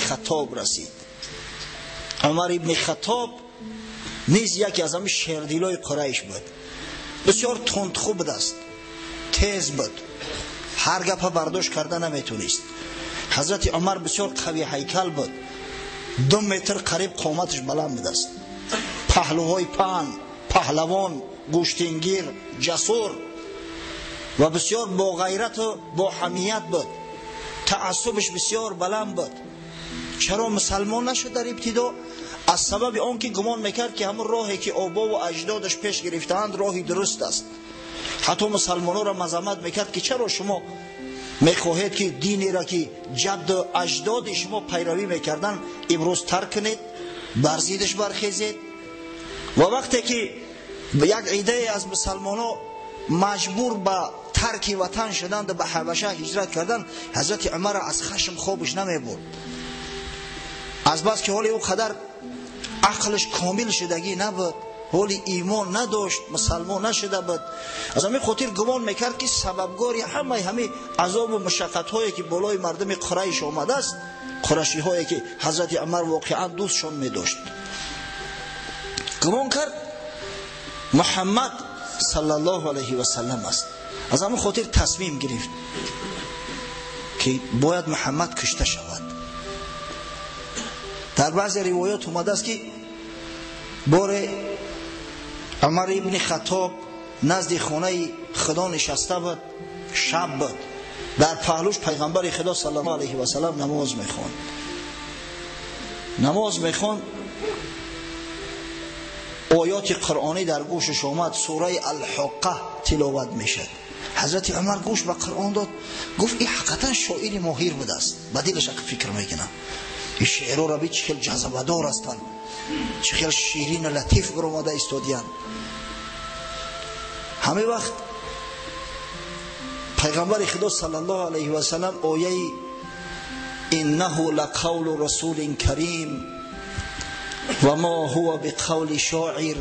خطاب رسید. عمر ابن خطاب نیز یکی از همه شیردلای قریش بود. بسیار تندخو بود است، تیز بود، هر گپ برداشت کرده نمیتونست. حضرت عمر بسیار قوی هیکل بود، 2 متر قریب قامتش بلند بود است، پهلوهای پهن، پهلوان، گوشتینگیر، جسور و بسیار با غیرت و با حمیت بود. تعصبش بسیار بلند بود. چرا مسلمان نشد در ابتدا؟ از سبب آن که گمان میکرد که همون راهی که آبا و اجدادش پیش گرفتند راهی درست است. حتی مسلمانان را مذمت میکرد که چرا شما میخواهید که دینی را که جد و اجداد شما پیروی میکردن امروز ترک کنید، برزیدش برخیزید. و وقتی که یک عده از مسلمانان مجبور به ترک وطن شدند و به حبشه هجرت کردند، حضرت عمر از خشم خوابش نمیبرد. از بس که حالی او قدر عقلش کامل شدگی نبود، حالی ایمان نداشت، مسلمان نشده بود، از همین خاطر گمان میکرد که سببگاری همه عذاب و مشقت هایی که بالای مردم قریش آمده است قریشی هایی که حضرت عمر واقعا دوستشان میداشت. گمان کرد محمد صلی الله علیه و سلم است. از همین خاطر تصمیم گرفت که باید محمد کشته شود. در بعضی روایات اومده است که بار عمر ابن خطاب نزد خانه خدا نشسته بود، شب بود، در پهلوش پیغمبر خدا صلی الله علیه و سلم نماز میخواند. آیات قرآنی در گوشش آمد، سوره الحقه تلاوت میشد. حضرت عمر گوش به قرآن داد، گفت این حقیقتا شاعر ماهر بوده است. به دلش فکر میکنم این شعرها را چه خیلی جذبه دار هستند، چه خیلی شیرین و لطیف برآمده استادیان. همه وقت پیغمبر خدا صلی الله علیه و سلم آیه انه لقول رسول کریم و ما هو بقول شاعر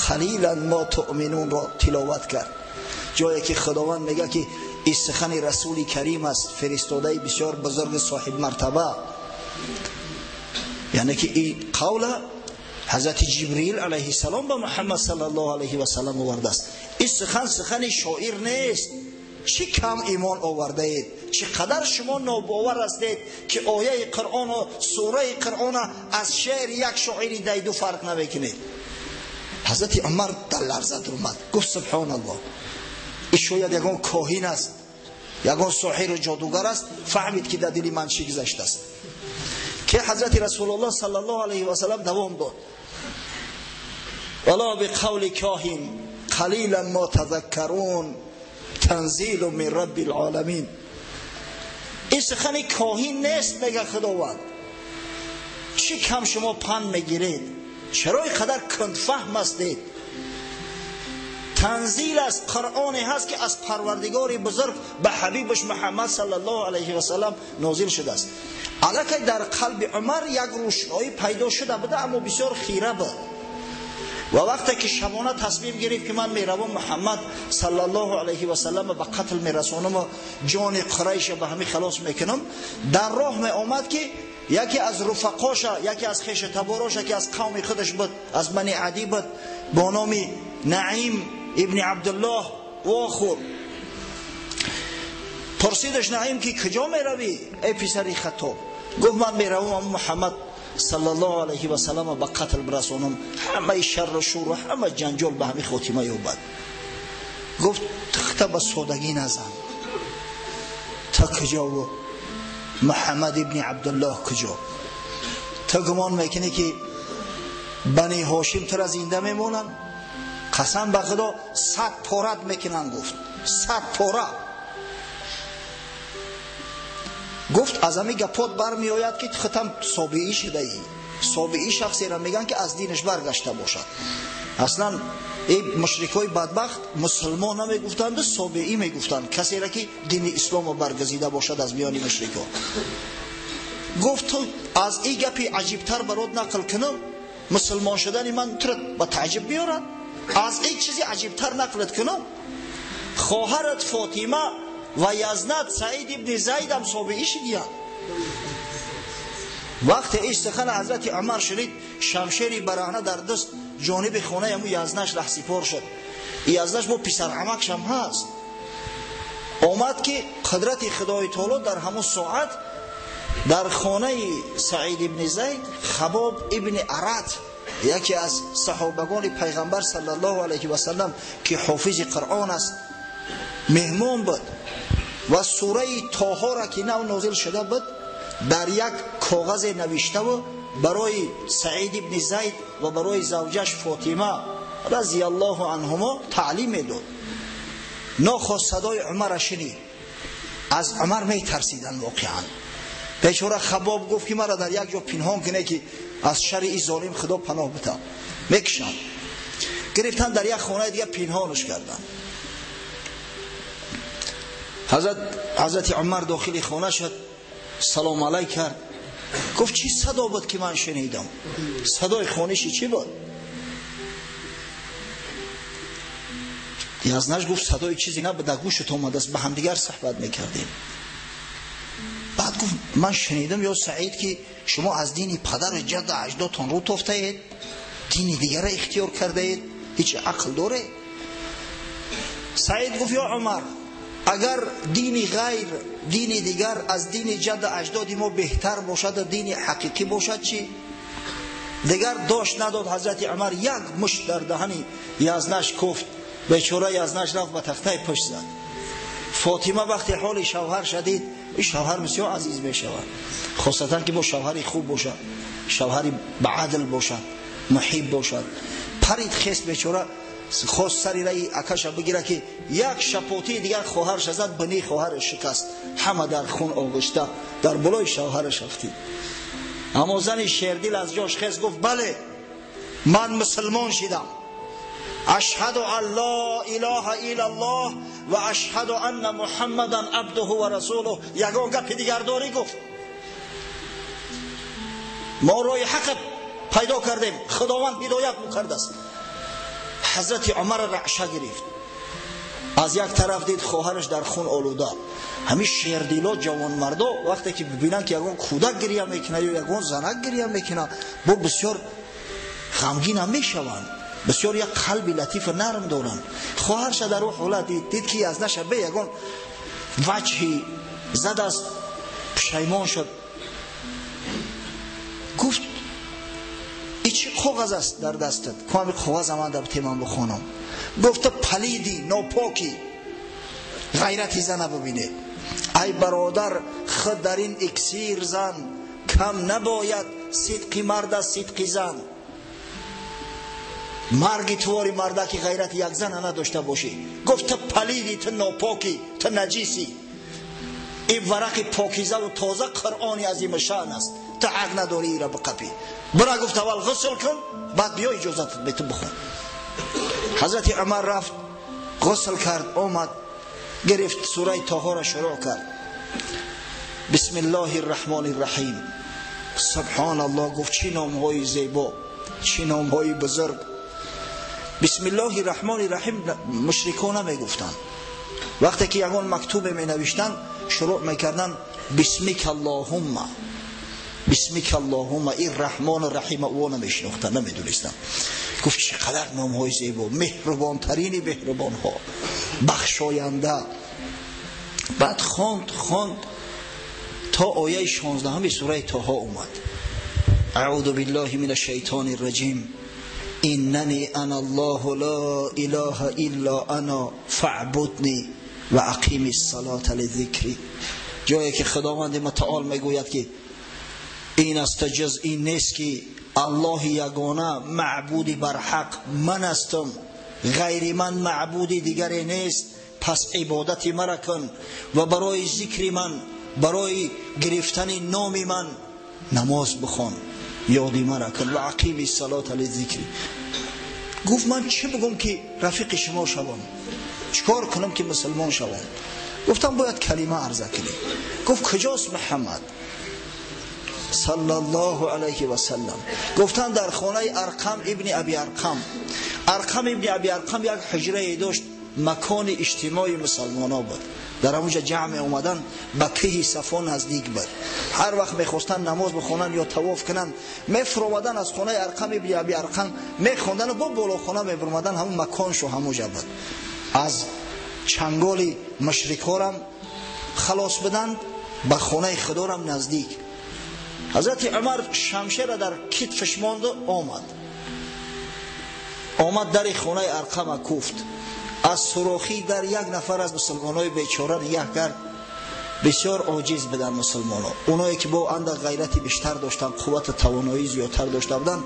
قلیلا ما تؤمنون را تلاوت کرد. جایی که خداوند میگه که این سخن رسول کریم است، فرستاده بسیار بزرگ صاحب مرتبه، یعنی که این قول حضرت جبریل علیه السلام به محمد صلی الله علیه و سلم آورده است. این سخن شاعر نیست. چه کم ایمان آورده اید، چقدر شما ناباور هستید که آیه قرآن و سوره قرآن از شعر یک شاعر دیدو فرق نمیکنید. حضرت عمر در لرزه درآمد، گفت سبحان الله، این شاید یگان کاهن است، یگان ساحر و جادوگر است. فهمید که در دل من چی گذشته است. که حضرت رسول الله صلی الله علیه و سلم دوام داد، ولا بقول کاهن قلیلا ما تذکرون تنزیل من رب العالمین. این سخن کاهن نیست میگه خداوند. چی کم شما پند میگیرید، چرا اینقدر کندفهم هستید؟ تنزیل از قرآن هست که از پروردگار بزرگ به حبیبش محمد صلی الله علیه و سلم نازل شده است. الکی در قلب عمر یک روشنایی پیدا شده بوده، اما بسیار خیره بود. و وقتی که شبانه تصمیم گرفت که من میروم محمد صلی الله علیه و سلم به قتل میرسانم و جان قریش به همه خلاص میکنم، در راه می آمد که یکی از رفقاش، یکی از خویش تباراش، یکی از قوم خودش بود، از بنی عدی بود، با نام نعیم ابن عبدالله واخور. پرسیدش نعیم که کجا میروی ای پسر خطاب؟ گفت من میروم محمد صلی الله علیه و سلم به قتل برسانم، همه شر و شور و همه جنجال به همه خاتمه یابد. گفت تخت به سادگی نزن، تا کجا و محمد ابن عبدالله کجا؟ تا گمان میکنی که بنی هاشم تر زنده میمونن؟ قسم به خدا 100 پارت میکنن. گفت 100 پاره. گفت از همین گپات برمی آید که ختم سابعی شده ای. سابعی شخصی را میگن که از دینش برگشته باشد. اصلا این مشرکای بدبخت مسلمان نمیگفتند، سابعی میگفتند، کسی را که دین اسلام رو برگزیده باشد از میان مشرکا. گفت تو از این گپی عجیبتر برات نقل کنم، مسلمان شدن من تو با تعجب بیارد؟ از این چیزی عجیبتر نقلت کنم؟ خواهرت فاطمه و یزنت سعید ابن زید هم سابعی شدیان. وقت این سخن حضرت عمر شنید، شمشیری برهنه در دست جانب خانه امو یزدانش رهسپار شد. یزدانش با پسر عمکش هم هست. آمد که قدرت خدای تعالی در همون ساعت در خانه سعید ابن زید خباب ابن ارت، یکی از صحابگان پیغمبر صلی الله علیه و سلم که حافظ قرآن است، مهمان بود و سوره طه را که نو نازل شده بود در یک کاغذ نوشته و برای سعید ابن زید و برای زوجش فاطمه رضی الله عنهما تعلیم میداد. ناخواست صدای عمر شنید، از عمر می ترسیدن. واقعا بیچاره خباب گفت که مرا در یک جا پنهان کنه که از شر این ظالم خدا پناه بده. میکشم. گرفتن در یک خانه دیگه پنهانش کردن. حضرت عمر داخل خانه شد، سلام علیک کرد، گفت چی صدا بود که من شنیدم؟ صدای خانشی چی بود؟ یزدانش گفت صدای چیزی نبود، در گوشت اومده است، به هم دیگر صحبت میکردیم. بعد گفت من شنیدم یا سعید که شما از دین پدر جد اجدادتان رو تافته اید، دین دیگر را اختیار کرده اید، هیچ عقل داره؟ سعید گفت یا عمر، اگر دین غیر دین دیگر از دین جد اجداد ما بهتر باشد، دین حقیقی باشد چی؟ دیگر داشت نداد. حضرت عمر یک مشت در دهن یزدانش کوفت، بیچاره یزدانش رفت به تخته پشت زد. فاطمه وقتی حال شوهر شدید، این شوهر بسیار عزیز می شود، خاصتا که با شوهری خوب باشد، شوهری بعدل باشد، محب باشد. پرید خست بیچاره، خواست سری رای اکش بگیره که یک شپاتی دیگر خواهرش زد، بنی خواهرش شکست، همه در خون آغشته در بالای شوهرش رفتی. اما زن شیردل از جاش خست، گفت بله من مسلمان شدم، اشهد ان لا اله الا الله و اشهد ان محمدا عبده و رسوله. یگان گپ دیگر داری؟ گفت ما روی حق پیدا کردیم، خداوند هدایت می‌کرده است. حضرت عمر رعشه گرفت، از یک طرف دید خواهرش در خون آلوده. همین شیردیلا جوان مردا وقتی که ببینن که یگان کودک گریه میکنه یا یگان زنک گریه میکنه، با بسیار غمگین هم میشوند، بسیار یک قلب لطیف و نرم دارن. خواهرش در اون حالت دید که از نشبه یگان وجهی زد است، پشیمان شد. گفت این چه کاغذ است در دستت؟ کامی کاغذ من در تیمم بخونم. گفت پلیدی، ناپاکی، غیرتی زن ببینه. ای برادر، خود در این اکسیر زن، کم نباید صدقی مرد از صدقی زن. مرگی تواری مرده که غیرت یک زن نداشته باشی. گفت تو پلیدی، تو ناپاکی، تو نجیسی. این ورق پاکیزه و تازه قرآنی عظیم شأن است، تو حق نداری ای را بقپی. برا گفت اول غسل کن، بعد بیا اجازت به تو بخون. حضرت عمر رفت غسل کرد، آمد گرفت سوره طه را شروع کرد. بسم الله الرحمن الرحیم. سبحان الله. گفت چی نامهای زیبا، چی نامهای بزرگ. بسم الله الرحمن الرحیم مشرکان نمی گفتن. وقتی که یگان مکتوب می نوشتن شروع می کردن بسمک اللهم، بسمک اللهم. این رحمان و رحیم او نمیشناختن، نمیدونستن. گفت چقدر نام های زیبا، مهربان ترین مهربان ها، بخشاینده. بعد خواند تا آیه 16 سوره طه اومد. اعوذ بالله من الشیطان الرجیم. اننی انا الله لا اله الا انا فاعبدنی و اقیم الصلاة لذکری. جایی که خداوند متعال میگوید که این است جز این نیست که الله یگانه معبودی بر حق من هستم، غیر من معبودی دیگری نیست، پس عبادت مرا کن و برای ذکر من، برای گرفتن نام من نماز بخوان، یادی مرا کن و اقیم الصلاة لذکری. گفت من چه بگم که رفیق شما شوم؟ چیکار کنم که مسلمان شوم؟ گفتم باید کلمه عرضه کنی. گفت کجاست محمد صلی الله علیه و سلم؟ گفتن در خانه ارقم ابن ابی ارقم. ارقم ابن ابی ارقم یک حجره داشت مکان اجتماعی مسلمان ها بود. در اونجا جمع اومدن به که صفا نزدیک بود. هر وقت میخواستن نماز بخونن یا طواف کنن میفرمودن از خانه ارقم ابن ابی ارقم میخوندن و با بالا خانه میبرمدن همون مکانشو همونجا بود. از چنگال مشرکارم خلاص بدن به خانه خدارم نزدیک. حضرت عمر شمشیر را در کتفش ماند و آمد در خانه ارقم کوفت. از سوراخی در یک نفر از مسلمانای بیچاره نگاه کرد. بسیار عاجز بدن مسلمانا. اونایی که با اندک غیرتی بیشتر داشتن، قوت توانایی زیادتر داشته بودن،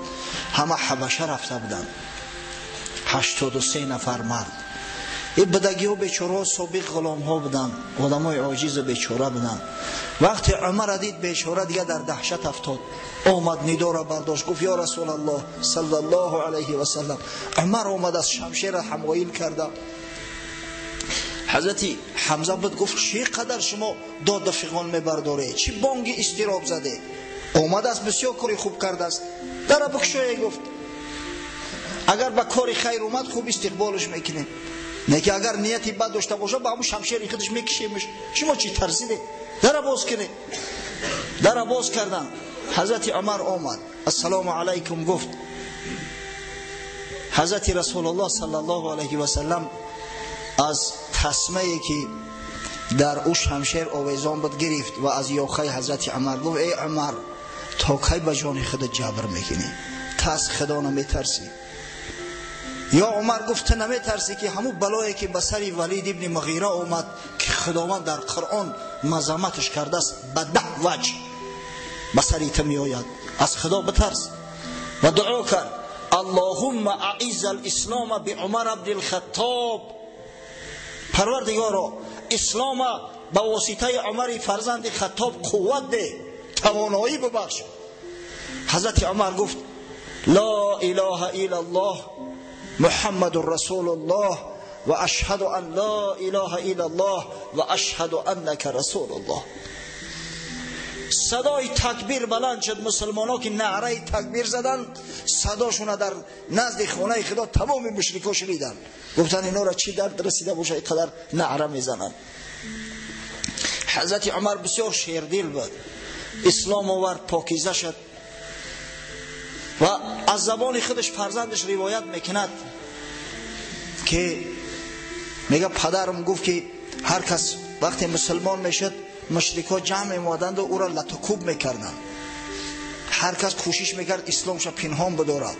همه حبشه رفته بودن. 83 نفر مرد. این بدگی ها بیچاره ها سابق غلام ها بودن، آدمای عاجز و بیچاره بودن. وقتی عمر دید بیچاره دیگه در دهشت افتاد، آمد ندا را برداشت، گفت یا رسول الله صلی الله علیه و سلم. عمر آمد از شمشیر حمایل کرده. حضرت حمزه بود گفت چقدر شما داد فغان میبرداره، چی بانگی استراب زده. آمد است بسیار کاری خوب کرده است، در بکشای گفت اگر با کاری خیر اومد خوب استقبالش میکنه، نه که اگر نیتی بد داشته باشه با همون شمشیر خودش میکشیمش. شما چی ترسیده؟ در باز کنه. در باز کردن. حضرت عمر آمد السلام علیکم گفت. حضرت رسول الله صلی الله علیه و سلم از تسمه ای که در او شمشیر آویزان بود گرفت و از یاخه حضرت عمر گفت ای عمر تا کی به جان خودت جبر میکنی؟ تا از خدا نمیترسی؟ یا عمر گفت نمی ترسی که همون بلایی که به سر ولید ابن مغیره آمد که خداوند در قرآن مذمتش کرده است به 10 وجه به سری تو می آید، از خدا بترس. و دعا کرد اللهم اعز الاسلام بعمر بن الخطاب. پروردگارا اسلام به واسطه عمر فرزند خطاب قوت ده، توانایی ببخش. حضرت عمر گفت لا اله الا الله محمد رسول الله و اشهد ان لا اله الا الله و اشهد انک رسول الله. صدای تکبیر بلند شد. مسلمان ها که نعره تکبیر زدن صداشون در نزد خانه خدا تمام مشرکا شنیدن. گفتن اینا را چی درد رسیده باشه اینقدر نعره میزنن. حضرت عمر بسیار شیردل بود، اسلام آورد، پاکیزه شد و از زبان خودش فرزندش روایت میکند که میگه پدرم گفت که هر کس وقتی مسلمان میشد مشرکا جمع میمادند و او را لطکوب میکردن. هر کس کوشش میکرد اسلامش پنهان بداره.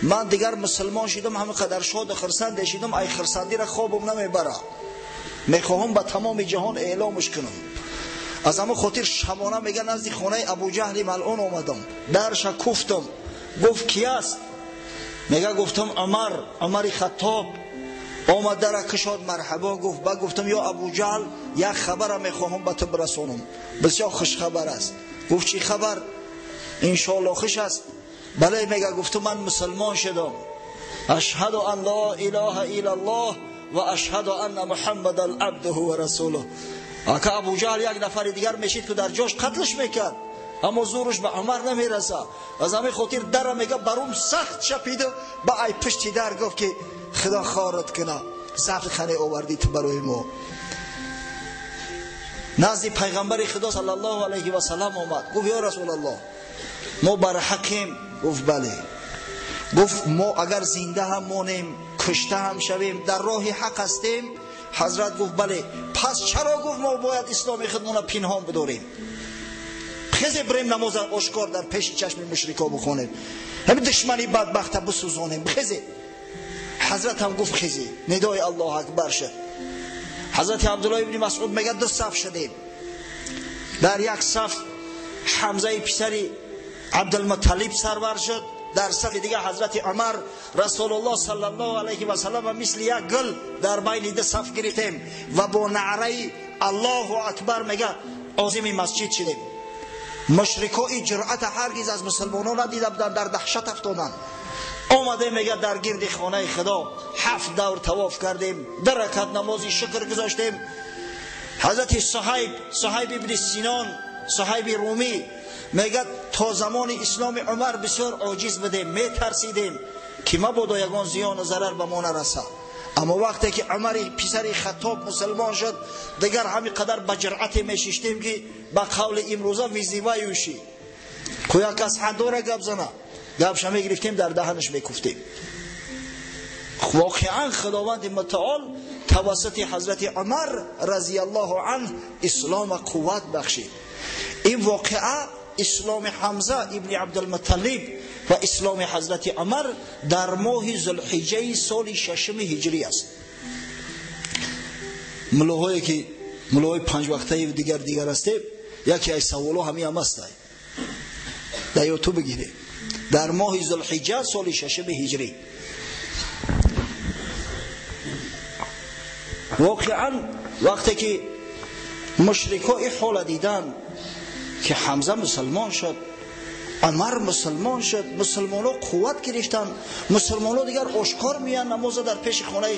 من دیگر مسلمان شدم همه قدر شاد و خرسند شدم، ای خرسندی را خوابم نمیبره، میخواهم به تمام جهان اعلامش کنم. از همه خاطر شبانه میگه نزد خانه ابو جهل ملعون آمدم، درش کوفتم. گفت کی است؟ میگه گفتم عمر خطاب. آمد در کشاد مرحبا گفت. بعد گفتم یا ابو جهل یک خبر میخواهم به تو برسونم، بسیار خوش خبر است. گفت چی خبر؟ انشاءالله خوش است. بله. میگه گفتم من مسلمان شدم، اشهد ان لا اله الا الله و اشهد ان محمد عبده و رسوله. اگه ابو جهل یک نفر دیگر میشید که در جاش قتلش میکرد، اما زورش به عمر نمیرسه. از همین خاطر در میگه بروم سخت شپید و با ای پشتی در گفت که خدا خارت کنه، زفت خانه آوردی تو برای ما. نزد پیغمبر خدا صلی الله علیه و سلم آمد. گفت یا رسول الله ما بر حقیم؟ گفت بله. گفت ما اگر زنده هم مانیم کشته هم شویم در راه حق هستیم؟ حضرت گفت بله. پس چرا گفت ما باید اسلام خودمون پنهان بداریم؟ خیزه بریم نماز آشکار در پیش چشم مشرکا بخونیم، همین دشمنی بدبخت بسوزانیم. خیزه. حضرت هم گفت خیزه. ندای الله اکبر شد. حضرت عبدالله ابن مسعود میگه 2 صف شدیم. در یک صف حمزه پسری عبدالمطلب سرور شد، در صف دیگه حضرت عمر. رسول الله صلی الله علیه و سلم مثل یک گل در بین 2 صف گرفتیم و با نعره الله اکبر میگه عازم مسجد شدیم. مشرکا این جرأت هرگز از مسلمانان ندیده بودن، در دهشت افتادن. آمده میگه در گرد خانه خدا 7 دور طواف کردیم، 2 رکعت نمازی شکر گذاشتیم. حضرت صهیب ابن سینان، صهیب رومی میگه تا زمان اسلام عمر بسیار عاجز بودیم، میترسیدیم که مبادا یگان زیان و ضرر به ما نرسه. اما وقتی که عمر پسر خطاب مسلمان شد دیگر همین قدر با جرأت میشیشتیم که با قول امروزه ویزیوا یوشی کویا کس حدوره گپ زنه گپش میگرفتیم در دهنش میکفتیم. واقعا خداوند متعال توسط حضرت عمر رضی الله عنه اسلام قوت بخشید. این واقعه اسلام حمزه ابن عبدالمطلب و اسلام حضرت عمر در ماه ذوالحجه سال 6 هجری است. ملاهایی که ملاهای 5 وقته دیگر است یکی از سوالو همین است در یوتیوب بگیرید در ماه ذوالحجه سال 6 هجری. واقعا وقتی که مشرکا این حال دیدن که حمزه مسلمان شد، عمر مسلمان شد، مسلمان‌ها قوت گرفتن، مسلمان‌ها دیگر آشکار میان نماز در پیش خانه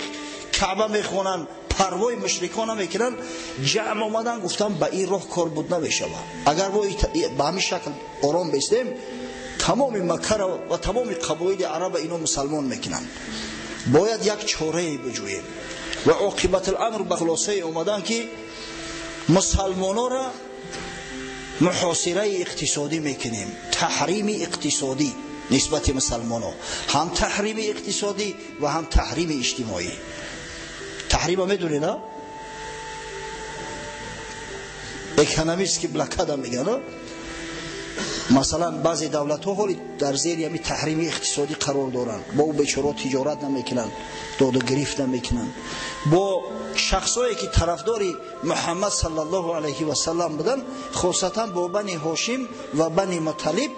کعبه میخونن، پروای مشرکان هم میکنن، جمع آمدن گفتن به این راه کار بود نمیشه. اگر ما به همین شکل آرام بیستیم تمام مکه و تمام قبایل عرب اینو مسلمان میکنن. باید یک چاره بجوییم و عاقبت الامر به خلاصه اومدن که مسلمان‌ها را محاصره اقتصادی میکنیم، تحریم اقتصادی نسبت مسلمان‌ها، هم تحریم اقتصادی و هم تحریم اجتماعی. تحریم میدونی نه؟ اکونومیست که بلکد هم میگن مثلا بعضی دولت ها حالی در زیر یمی تحریم اقتصادی قرار دارن، با او بیچاره تجارت نمیکنن، داد و گریفت نمیکنن. با شخصایی که طرفداری محمد صلی الله علیه و سلم بودن خاصتا با بنی هاشم و بنی مطلب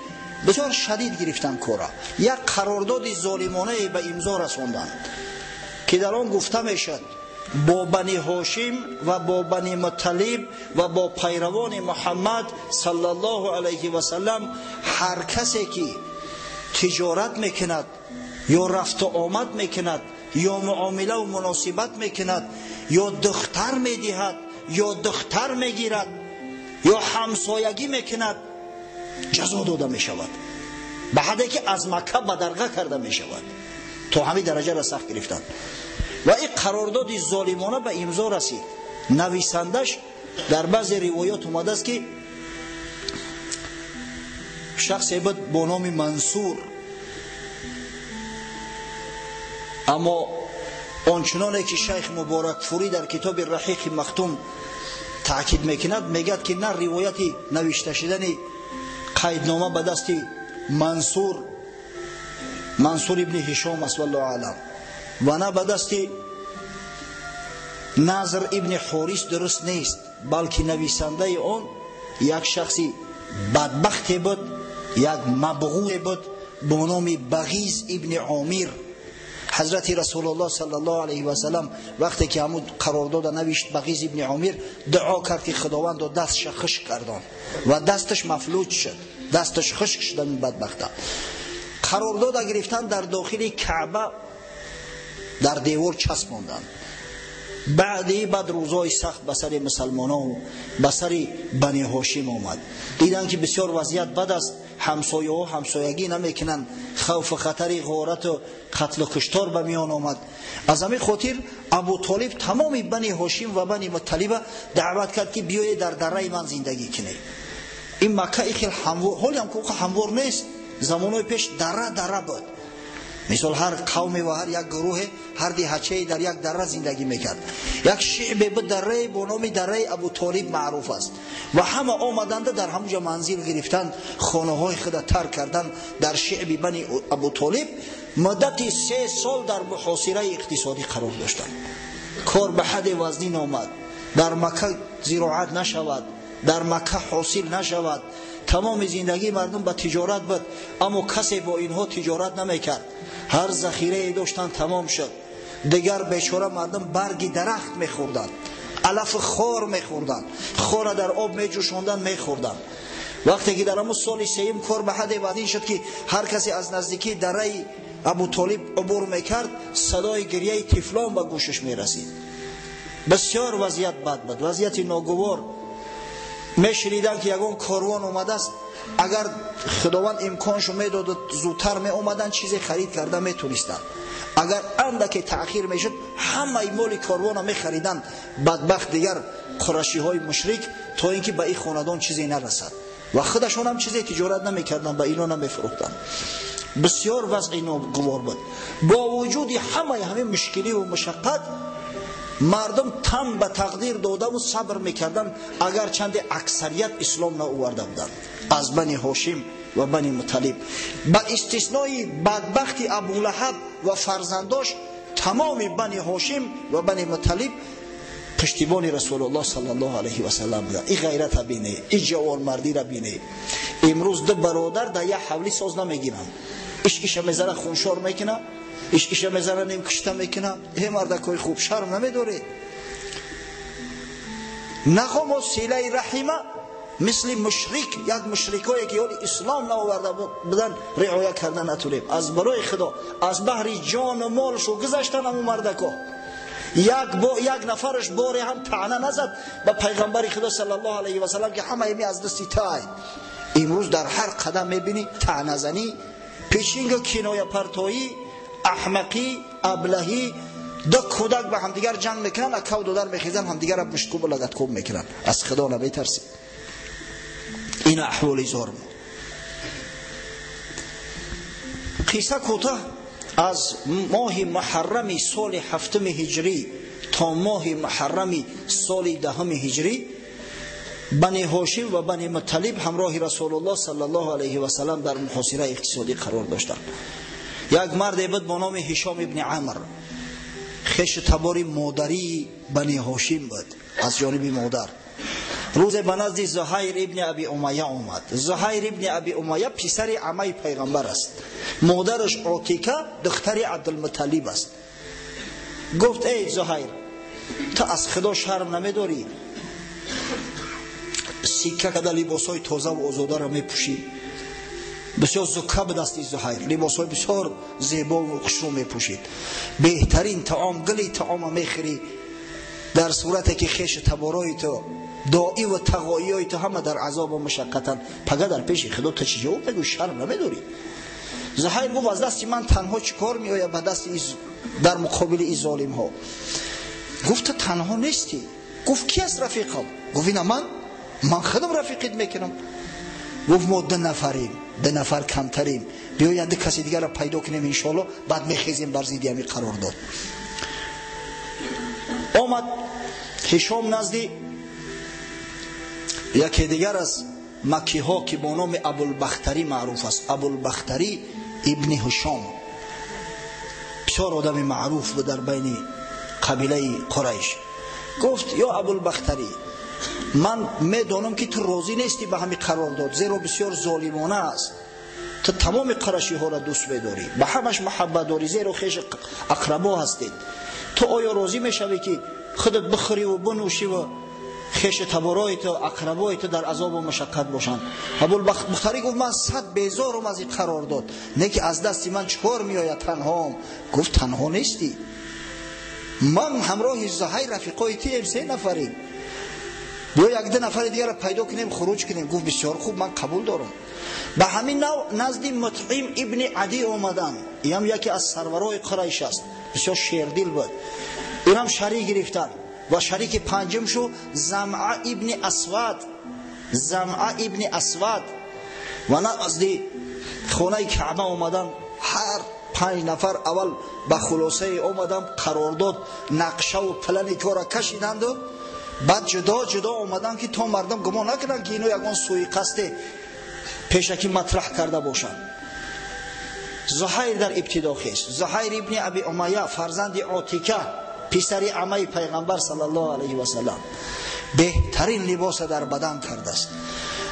بسیار شدید گرفتن کورا. یک قرارداد ظالمانه به امضا رساندن که در آن گفته میشد با بنی هاشم و با بنی مطلب و با پیروان محمد صلی الله علیه و سلم هر کسی که تجارت میکند یا رفت و آمد میکند یا معامله و مناسبت میکند یا دختر میدهد یا دختر میگیرد یا همسایگی میکند جزا داده میشود، به حدی که از مکه بدرقه کرده میشود. تا همین درجه را سخت گرفتند و این قرارداد ظالمانه به امضا رسید. نویسندش در بعضی روایات اومده است که شخصی بود با نام منصور، اما آنچنانه که شیخ مبارک فوری در کتاب رحیق مختوم تاکید میکند میگد که نه روایتی نوشته شدن قیدنامه به دست منصور ابن هشام است والله اعلم و نه به دست نظر ابن حارث درست نیست، بلکه نویسنده آن یک شخصی بدبختی بود، یک مبغوی بود با نام بغیز ابن عامر. حضرت رسول الله صلی الله علیه و سلم وقتی که همون قرارداد نوشت بغیز ابن عامر دعا کرد که خداوند دستش خشک کردان و دستش مفلوج شد، دستش خشک شد. این بدبخته قرارداد گرفتن در داخل کعبه در دیوار چسباندن. بعد روزای سخت به سر مسلمانان و به سر بنی هاشم آمد. دیدن که بسیار وضعیت بد است، همسایه ها همسایگی نمیکنن، خوف و خطر غارت و قتل و کشتار به میان آمد. از همین خاطر ابو طالب تمام بنی هاشم و بنی مطلب دعوت کرد که بیایید در دره من زندگی کنید. این مکه خیلی هموار، حالی هم که هموار نیست، زمانهای پیش دره بود. مثال هر قوم و هر یک گروه هر دهچه در یک دره زندگی میکرد. یک شعبه به دره با نام دره ابو طالب معروف است و همه آمدند در همونجا منزل گرفتند، خانه های خود ترک کردند. در شعب بنی ابو طالب مدت 3 سال در محاصره اقتصادی قرار داشتند. کار به حد وزنی آمد، در مکه زراعت نشود، در مکه حاصل نشود، تمام زندگی مردم به تجارت بود، اما کسی با اینها تجارت نمیکرد. هر ذخیره داشتن تمام شد. دیگر بیچاره مردم برگ درخت میخوردن، علف خار میخوردن، خار در آب میجوشاندن میخوردن. وقتی که در همون سال 3 کار به حد وادین شد که هر کسی از نزدیکی دره ابو طالب عبور میکرد صدای گریه طفلان به گوشش میرسید. بسیار وضعیت بد بود، وضعیت ناگوار. میشنیدن که یگان کاروان اومده است، اگر خداوند امکانشو میداد زودتر می اومدن چیزی خرید کرده میتونستن، اگر اندکی تأخیر میشد همه مال کاروان میخریدند. بدبخت دیگر قریشی های مشرک تا اینکه به این خاندان چیزی نرسد و خودشون هم چیزی تجارت نمیکردند، به اینا نمیفروختند. بسیار وضع اینا گوار بود. با وجود همه مشکلی و مشقت مردم تن به تقدیر داده و صبر میکردند، اگر چند اکثریت اسلام نآورده بودند از بنی هاشم و بنی مطلب. با استثنای بدبخت ابولهب و فرزنداش تمام بنی هاشم و بنی مطلب پشتیبان رسول الله صلی الله علیه و سلم بودند. این غیرت بینه، این جوانمردی را بینه. امروز دو برادر در یک حولی ساز نمیگیرند، اشکیش میزنه خونشار میکنه، اشکیش میزنه نیم کشته میکنه. این مردکای خوب شرم نمیداره؟ نخوام و سیله رحیمه مثل مشرک، یک مشرکایی که یاد اسلام نآورده بودن رعایه کردن نتونیم. از برای خدا از بحر جان و مالشو گذاشتن همون مردکا. یک نفرش باری هم طعنه نزد به پیغمبر خدا صلی الله علیه و سلم که همه ایمی از دستی تای. امروز در هر قدم میبینی طعنه زنی، پیشینگ کنایه پرتایی، احمقی، ابلهی. دو کودک به همدیگر جنگ میکنن، اکو دودر میخیزن، همدیگر را مشکوب و لگتکوب میکنن. از خدا نمیترسی؟ این احوالی زار بود. قصه کوتاه از ماه محرم سال 7 هجری تا ماه محرم سال 10 هجری بنی هاشم و بنی مطلب همراه رسول الله صلی الله علیه و سلم در محاصره اقتصادی قرار داشتند. یک مرد بود با نام هشام ابن عمرو، خش تبار مادری بنی هاشم بود از جانب مادر. روز به نزد زهیر ابن ابی امیه آمد. زهیر ابن ابی امیه پسر عمه پیغمبر است، مادرش عتیکه دختر عبدالمطلب است. گفت ای زهیر، تو از خدا شرم نمیداری؟ سیکه کده لباسای تازه و آزاده را میپوشی. بسیار زکه به دست زهیر، لباسای بسیار زیبا و خوشرو میپوشید. بهترین طعام گلی طعام میخوری، در صورتی که خیش تبارای تو دائی و تقایی تو همه در عذاب و مشقتن. پگه در پیش خدا تو چی جواب بگو؟ شرم نمیداری؟ زهیر گفت از دست من تنها چیکار میآید به دست در مقابل این ظالم ها؟ گفت تنها نیستی. گفت کی است رفیقم؟ گفت اینا من خودم رفیقت میکنم. گفت ما 2 نفریم، 2 نفر کمتریم، بیاید کسی دیگر را پیدا کنیم انشالله، بعد میخیزیم بر ضد همی قرار داد. آمد هشام نزدی یکی دیگر از مکی ها که با نام ابوالبختری معروف است. ابوالبختری ابن هشام بسیار آدم معروف بود در بین قبیله قریش. گفت یا ابوالبختری، من میدانم که تو راضی نیستی به همین قرارداد، زیرا بسیار ظالمانه است. تو تمام قریشی ها را دوست می‌داری، به همش محبت داری، زیرا خویش اقربا هستید. تو آیا راضی میشوی که خودت بخوری و بنوشی و خیش تبارایت و اقربایت در عذاب و مشقت باشند؟ ابوالبختری گفت من 100 بیزارم از این قرارداد، نه که از دستی من چکار میآید تنهام. گفت تنها نیستی، من همراه زهیر رفیقای تیم 3 نفریم، بیا 1-2 نفر دیگر را پیدا کنیم خروج کنیم. گفت بسیار خوب، من قبول دارم. به همین نوع نزد مطعم ابن عدی آمدن. این هم یکی از سرورای قریش است، بسیار شیردل بود. این هم شریک گرفتن و شریک پنجم شو زمعه ابن اسود. زمعه ابن اسود و نزد خانه کعبه آمدن. هر 5 نفر اول به خلاصه آمدن، قرارداد نقشه و پلن کار کشیدند و بعد جدا جدا آمدن که تا مردم گمان نکنن که اینو یگان سوی قصد پیشکی مطرح کرده باشند. زهیر در ابتدا خیست. زهیر ابن ابی امیه فرزند عتیکه پسر عمه پیغمبر صلی الله علیه و سلم بهترین لباس در بدن کرده است.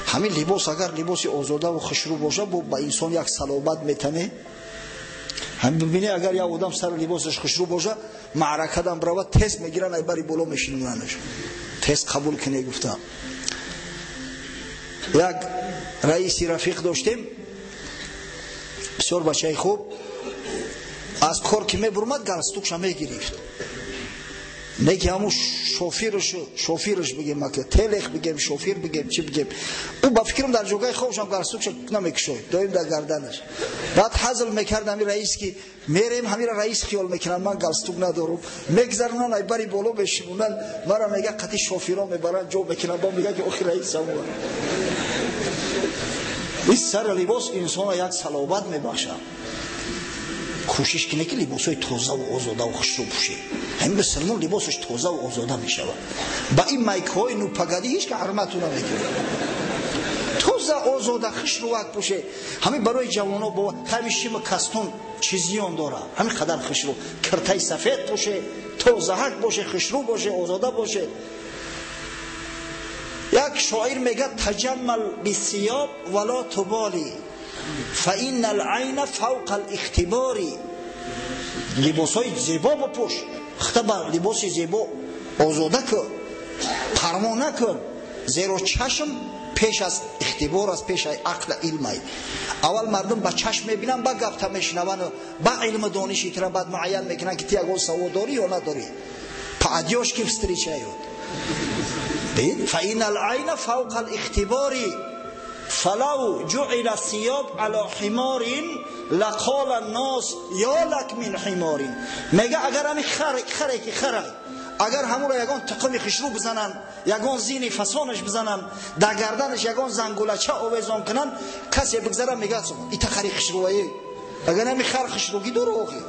همین لباس اگر لباس آزاده و خوشرو باشه با انسان یک صلابت میتنه. هم ببینی اگر یا آدم سر لباسش خوشرو باشه معرکه دم برود تست میگیرن ای بری بالا میشینوننش. تست قبول کنه. گفتم یک رئیسی رفیق داشتیم، بسیار بچه خوب، از کار که میبرمد گرستوکش میگرفت. نه که همون شوفیرش بگیم ما که تلخ بگیم شوفیر بگیم چی بگیم. او با فکرم در جوگای خوبش هم گرسوکش نمیکشوید دایم در گردنش. بعد حزل میکردم این رئیس که میریم همین رئیس خیال میکنن من گلستوک ندارم میگذرنن ای بری بالا بشونن مرا میگه قطعی شوفیرا میبرن جو میکنن با میگه که اخی رئیس هم این سر لباس انسان یک صلابت میبخشه. کوشش کنه که لباسای تازه و آزاده و خوشرو پوشه. همین مسلمان لباسش تازه و آزاده میشه. با این مایک‌های نوپگدی هیچ که حرمتو نمیکنه. تازه آزاده خوشروک پوشه. همین برای جوانا با همیشه کستون چیزی اون داره. همین قدر خوشرو کرتای سفید پوشه، تازه حق باشه، خوشرو باشه، آزاده باشه. یک شاعر میگه تجمل بالثياب ولا تبالی فإن العين فوق الاختبار. لباسای زیبا بپوش، اختبار لباس زیبا آزاده کن، پرما نکن، زیرا چشم پیش از اختبار است، پیش از عقل علمی. اول مردم با چشم میبینن، با گفته میشنون، با علم دانشی که بعد معین میکنن که تی اگه سواد داری یا نداری. پادیاش که بستری چایود. ببین فإن العين فوق الاختبار فلو جعل الثياب على حمار لقال الناس یا لك من حمار. میگه اگر همین خره که خره اگر همون را یگان تقم خشرو بزنن، یگان زین فسانش بزنن، در گردنش یگان زنگولچه آویزان کنن، کسی بگذره میگه این تخری خشرویه. اگر همین خر خشروگی داره آخی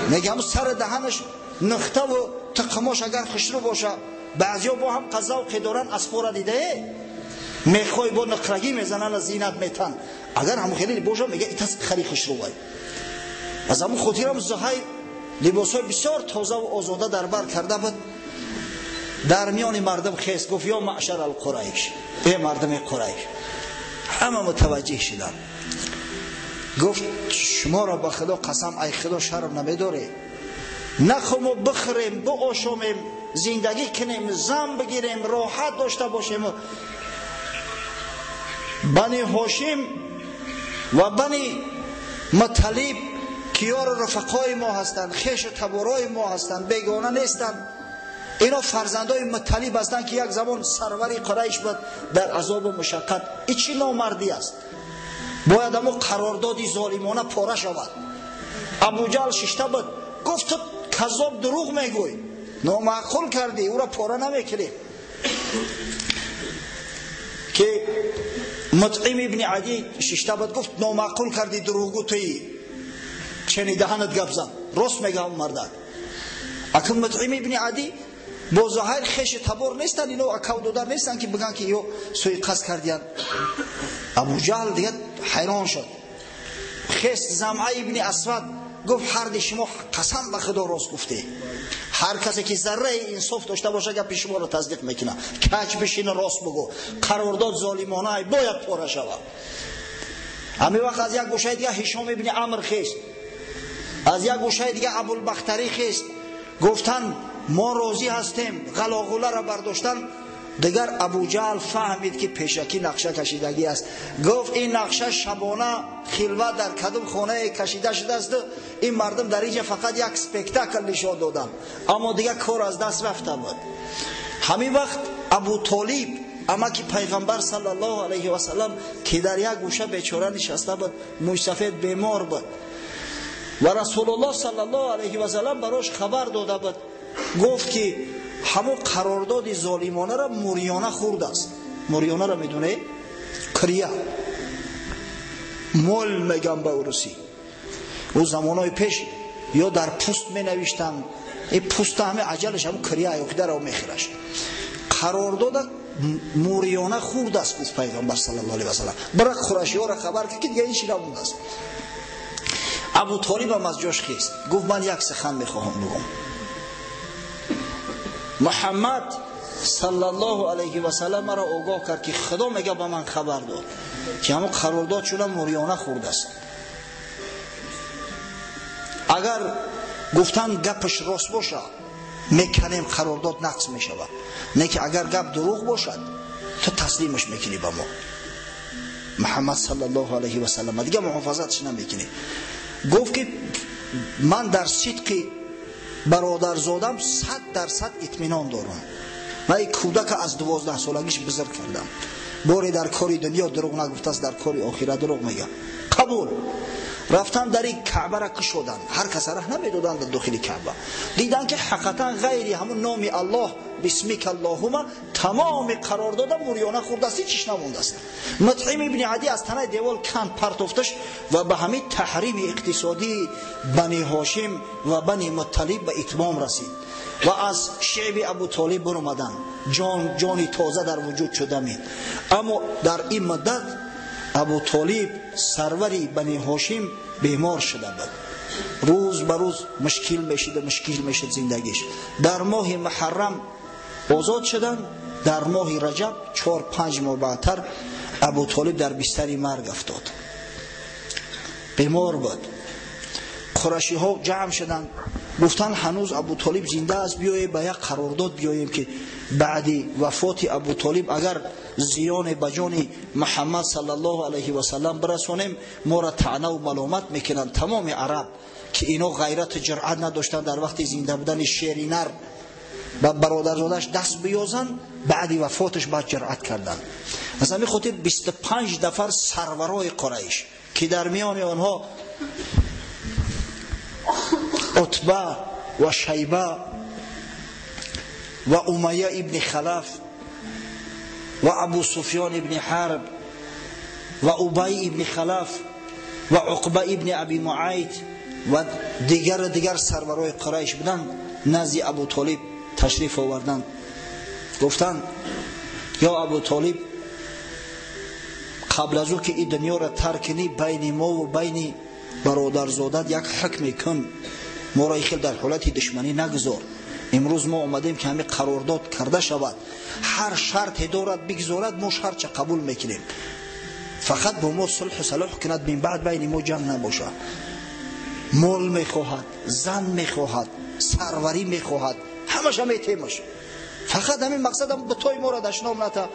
میگه همون سر دهنش نخته و تقماش اگر خشرو باشه. بعضیا با هم قذاق دارن اسپورا دیده میخوای با نقرگی میزنن از زینت میتن. اگر هم خیلی باشه میگه ایت خری خشروای. از همون خاطرم زهیر لباسای بسیار تازه و آزاده در بر کرده بود. در میان مردم خیس گفت یا معشر القریش، ای مردم قریش. همه متوجه شدن. گفت شما را به خدا قسم ای خدا شرم نمیداره، نخوام و بخوریم بآشامیم، زندگی کنیم، زن بگیریم، راحت داشته باشیم. بنی هاشم و بنی مطلب کیار رفقای ما هستند، خیش تبارای ما هستند، بیگانه نیستند. اینا فرزندای مطلب هستند که یک زمان سروری قریش بود در عذاب و مشقت. این چی نامردی است؟ باید اما قراردادی ظالمانه پاره شود. ابو جهل ششته بود گفت تو کذاب دروغ میگوی، نامعقول کردی، او را پاره نمیکنی. که مطعم ابن عدی ششته بود گفت نامعقول کردی، دروغگو تویی، چنی دهنت گپ زن، راست میگه اون مردک. اکن مطعم ابن عدی با ظاهر خیش تبار نیستن، اینو اکاو دادر نیستن که بگن که یو سوی قصد کردین. ابو جهل دیگه حیران شد. خیس زمعه ابن اسود گفت هر دی شما قسم به خدا راست گفته. هر کسی که ذره انصاف داشته باشه گپ شما رو تصدیق میکنه. کج بشین راست بگو، قرارداد ظالمانه باید پاره شود. همین وقت از یک گوشه دیگه هشام ابن عمرو خیست، از یک گوشه دیگه ابوالبختری خیست، گفتن ما راضی هستیم، غلاغوله را برداشتن. دیگر ابو جهل فهمید که پیشکی نقشه کشیدگی است. گفت این نقشه شبانه خلوت در کدوم خانه کشیده شده است. این مردم در اینجا فقط یک اسپکتاکل نشان دادن، اما دیگر کار از دست رفته بود. همین وقت ابو طالب اما که پیغمبر صلی الله علیه و سلم که در یک گوشه بیچاره نشسته بود، موی سفید بیمار بود و رسول الله صلی الله علیه و سلم براش خبر داده بود. گفت که همون قرارداد ظالمانه را موریانه خورد است. موریانه را میدونه؟ کریا مول میگم به روسی. او زمانهای پیش یا در پوست می نوشتن، این پوست همه عجلش همون کریا یوکده را میخیرش. قرارداد موریانه خورد است گفت پیغمبر صلی الله علیه و سلم. برای قریشی ها را خبر که دیگه این چیز نمونده است. ابو طالب هم از جاش خیست، گفت من یک سخن میخواهم بگم. محمد صلی الله علیه و سلم مرا آگاه کرد که خدا میگه به من خبر داد که همون قرارداد شده موریانه خورده است. اگر گفتن گپش راست باشه میکنیم قرارداد نقض میشود، نه که اگر گپ دروغ باشد تو تسلیمش میکنی به ما. محمد صلی الله علیه و سلم دیگه محافظتش نمیکنی. گفت که من در صدق برادرزادم 100% اطمینان دارم. من یک کودک از 12 سالگیش بزرگ کردم. باری در کاری دنیا دروغ نگفته است، در کاری آخرت دروغ میگه. قبول. رفتن در این کعبه را کشودن، هر کس را نمیدادن در داخل کعبه. دیدن که حقیقتا غیری همون نام الله بسمیک اللهم تمام قرار داده موریانه خورده است، چیش نمونده است. مطعم ابن عدی از تنه دیوال کند پرتافتش و به همین تحریم اقتصادی بنی هاشم و بنی مطلب به اتمام رسید و از شعب ابو طالب برآمدن. جانی تازه در وجود شده می. اما در این مدت ابو طالب سروری بنی هاشم بیمار شده بود. روز به روز مشکل میشد زندگیش. در ماه محرم آزاد شدن. در ماه رجب 4-5 ماه بعدتر ابو طالب در بستر مرگ افتاد. بیمار بود. قریشی ها جمع شدن، گفتن هنوز ابو طالب زنده است، بیاییم به یک قرارداد بیاییم که بعد وفات ابو طالب اگر زیان به جان محمد صلی الله علیه و سلم برسونیم ما را طعنه و ملامت میکنن تمام عرب که اینا غیرت جرأت نداشتن در وقت زنده بودن شیری نر و برادرزادش دست بیازن، بعد وفاتش بعد جرأت کردن. از همین خاطر 25 نفر سرورای قریش که در میان آنها عتبه و شیبه و امیه ابن خلف و ابو سفیان ابن حرب و ابی ابن خلف و عقبه ابن ابی معیط و دیگر سرورای قریش بودن، نزد ابو طالب تشریف آوردند. گفتند یا ابو طالب، قبل از او که این دنیا را ترک کنی بین ما و بین برادرزادت یک حکم کن، ما را خیلی در حالت دشمنی نگذار. امروز ما آمدیم که همه قرارداد کرده شود، هر شرطی دارد بگذارد، ما شرط قبول میکنیم، فقط با ما صلح و صلاح کند، من بعد بین ما جنگ نباشه. مال میخواهد، زن میخواهد، سروری میخواهد، همش میتیمش، فقط همین مقصد هم به توی ما را دشنام نتا،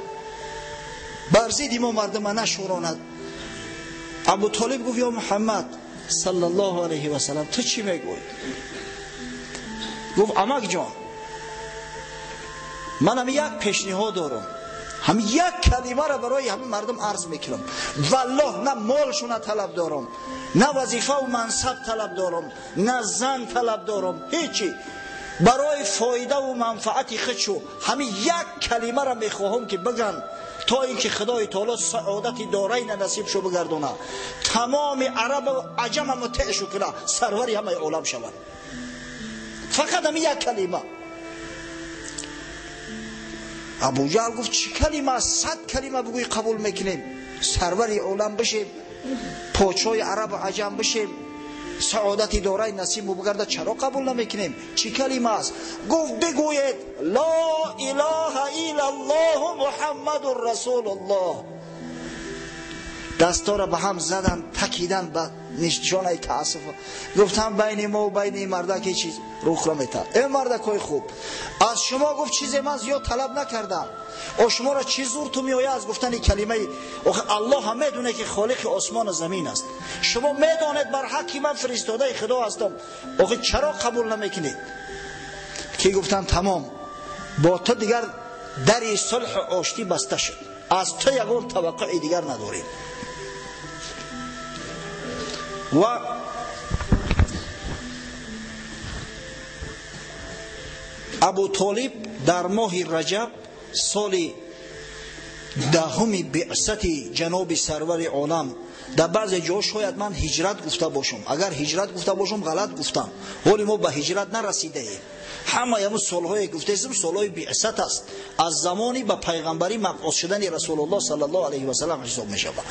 برزید ما مردم نشوراند. ابو طالب گفت یا محمد صلی الله علیه و سلم تو چی میگوی؟ گفت عمک جان، من هم یک پیشنهاد دارم، هم یک کلمه را برای همه مردم عرض میکنم. والله نه مالشون طلب دارم، نه وظیفه و منصب طلب دارم، نه زن طلب دارم، هیچی. برای فایده و منفعت خودشو همین یک کلمه را میخواهم که بگن تا اینکه خدای تعالی سعادت دارین نصیب شو بگردونه، تمام عرب و عجم مطیع شو کنه، سروری همه عالم شود. فقط همین یک کلمه. ابو جهل گفت چه کلمه؟ 100 کلمه بگوی قبول میکنیم، سروری عالم بشیم، پادشاه عرب و عجم بشیم، سعادتی دارای نصیب بگرده، چرا قبول نمیکنیم؟ چی کلمه است؟ گفت بگوید لا اله الا الله محمد رسول الله. دستا را به هم زدن، تکیدن به نشانه تاسف. گفتم بین ما و بین این مردک که چیز روخ را میتر. ای مردکای خوب، از شما گفت چیزی من زیاد طلب نکردم، او شما را چی زور تو میآید از گفتن کلمه؟ الله هم میدونه که خالق آسمان و زمین است، شما میدانید بر حقی من فرستاده خدا هستم، چرا قبول نمیکنید؟ که گفتن تمام، با تو دیگر در صلح و آشتی بسته شد، از تو یگان توقع دیگر نداریم. و ابو طالب در ماه رجب سال 10 بعثت جناب سرور عالم، در بعض جا شاید من هجرت گفته باشم، اگر هجرت گفته باشم غلط گفتم، ولی ما به هجرت نرسیده ایم. همه همون سالهای گفته ایم سالهای بعثت است، از زمانی به پیغمبری مبعوث شدن رسول الله صلی الله علیه و سلم حساب می شود.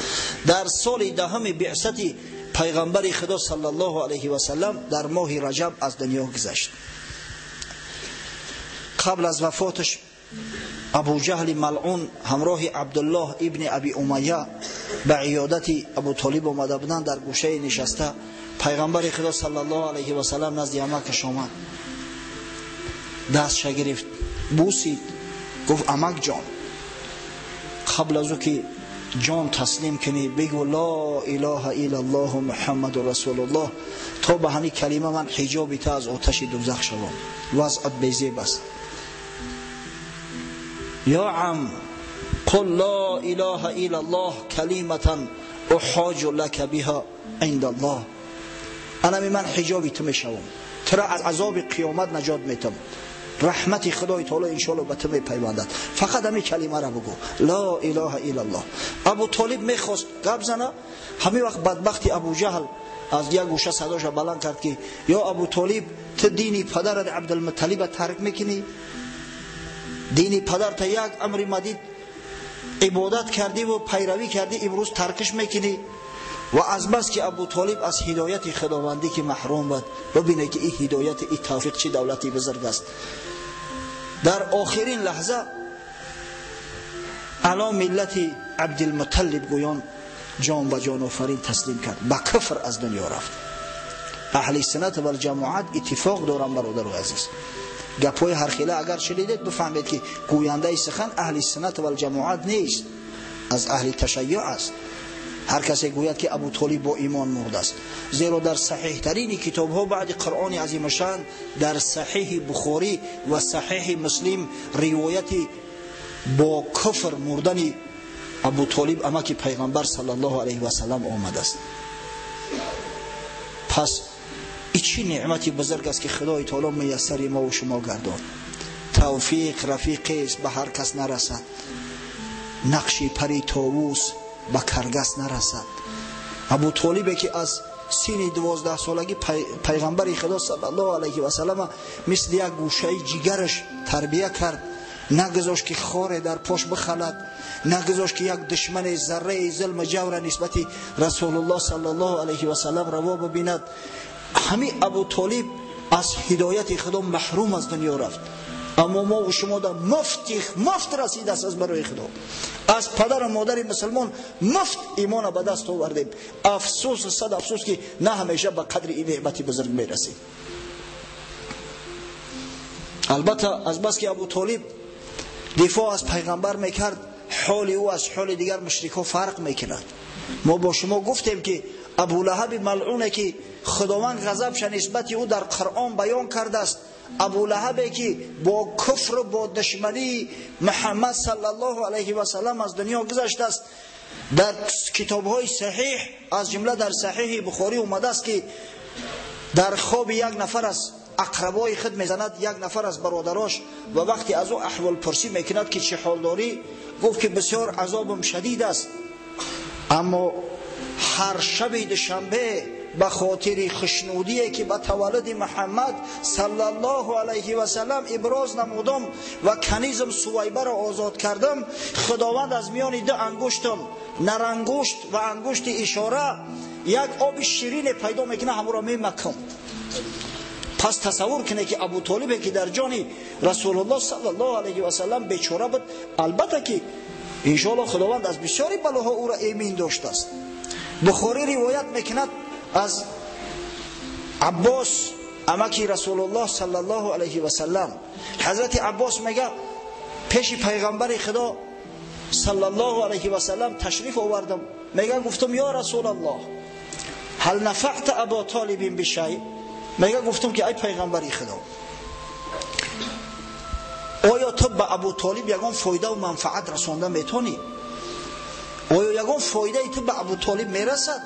در سال 10 بعثت پیغمبر خدا صلی الله علیه و سلم در ماه رجب از دنیا گذشت. قبل از وفاتش ابو جهل ملعون همراه عبدالله ابن ابی امیه به عیادت ابو طالب آمده بودند، در گوشه نشسته پیغمبر خدا صلی الله علیه و سلم نزد عمکش آمد، دستش گرفت، بوسید، گفت عمک جان، قبل از او که جان تسلیم کنی، بگو لا اله الا الله محمد رسول الله، تا به همین کلمه من حجابی تا از آتش دوزخ شوم. وضعت بیزیب است. یا عم قل لا اله الا الله کلمتا احاج لك بها عند الله. انا من حجابی تو میشوم، ترا از عذاب قیامت نجات میتم، رحمت خدای تعالی ان شاء الله به تو میپیوندد. فقط همین کلمه را بگو لا اله الا الله. ابو طالب میخواست گپ زنه، همین وقت بدبختی ابو جهل از یک گوشه صداش بلند کرد که یا ابو طالب تو دین پدرت عبدالمطلب ترک میکنی، دین پدرت یک امر مدید عبادت کردی و پیروی کردی، امروز ترکش میکنی. و از بس که ابو طالب از هدایت خداوندی که محروم بود، ببینه که این هدایت، این توفیق چه دولتی بزرگ است. در آخرین لحظه علی ملت عبدالمطلب گویان جان و جان آفرین تسلیم کرد، با کفر از دنیا رفت. اهل سنت و الجماعت اتفاق دارن برادر و عزیز. گپای هر خیله اگر شنیدید بفهمید که گوینده سخن اهل سنت و الجماعت نیست، از اهل تشیع است. هر کسی گوید که ابو طالب با ایمان مرده است، زیرا در صحیح ترین کتاب ها بعد قرآن عظیم شان در صحیح بخاری و صحیح مسلم روایتی با کفر مردن ابو طالب امک پیغمبر صلی الله علیه و سلم آمده است. پس این چه نعمتی بزرگ است که خدای تعالی میسر ما و شما گرداند. توفیق رفیقی است به هر کس نرسد، نقشی پری طاووس به کرگس نرسد. ابو طالب که از سن 12 سالگی پیغمبر خدا صلی الله علیه و سلم مثل یک گوشه جگرش تربیه کرد، نگذاشت که خار در پاش بخلد، نگذاشت که یک دشمن ذره ظلم جور نسبت رسول الله صلی الله علیه و سلم روا ببیند. همین ابو طالب از هدایت خدا محروم از دنیا رفت، اما ما و شما در مفت رسیده است از برای خدا. از پدر و مادر مسلمان مفت ایمان به دست آوردیم. افسوس و صد افسوس که نه همیشه به قدر این نعمتی بزرگ میرسیم. البته از بس که ابو طالب دفاع از پیغمبر میکرد، حال او از حال دیگر مشرکان فرق میکند. ما با شما گفتیم که ابو لهب ملعونه که خداوند غضبش نسبت او در قرآن بیان کرده است، ابو لهبی که با کفر و با دشمنی محمد صلی الله علیه و سلم از دنیا گذشته است. در کتاب‌های صحیح از جمله در صحیح بخاری اومده است که در خواب یک نفر از اقربای خود میزند، یک نفر از برادراش، و وقتی از او احوال پرسی میکند که چه حال داری، گفت که بسیار عذابم شدید است، اما هر شب دوشنبه به خاطر خشنودی که به تولد محمد صلی الله علیه و سلم ابراز نمودم و کنیزم سویبه را آزاد کردم، خداوند از میان دو انگشتم، نرانگشت و انگشت اشاره، یک آب شیرین پیدا میکنه، همون را میمکم. پس تصور کنه که ابو طالب که در جان رسول الله صلی الله علیه و سلم بیچاره بود، البته که ان شاء الله خداوند از بسیاری بلاها او را ایمن داشته است. بخاری روایت میکند از عباس امکی رسول الله صلی الله علیه و سلم، حضرت عباس میگه پیش پیغمبر خدا صلی الله علیه و سلم تشریف آوردم، میگه گفتم یا رسول الله هل نفعت ابا طالب بشیء، میگه گفتم که ای پیغمبر خدا آیا تو به ابو طالب یگان فایده و منفعت رسانده میتونی؟ آیا یگان فایده تو به ابو طالب میرسد؟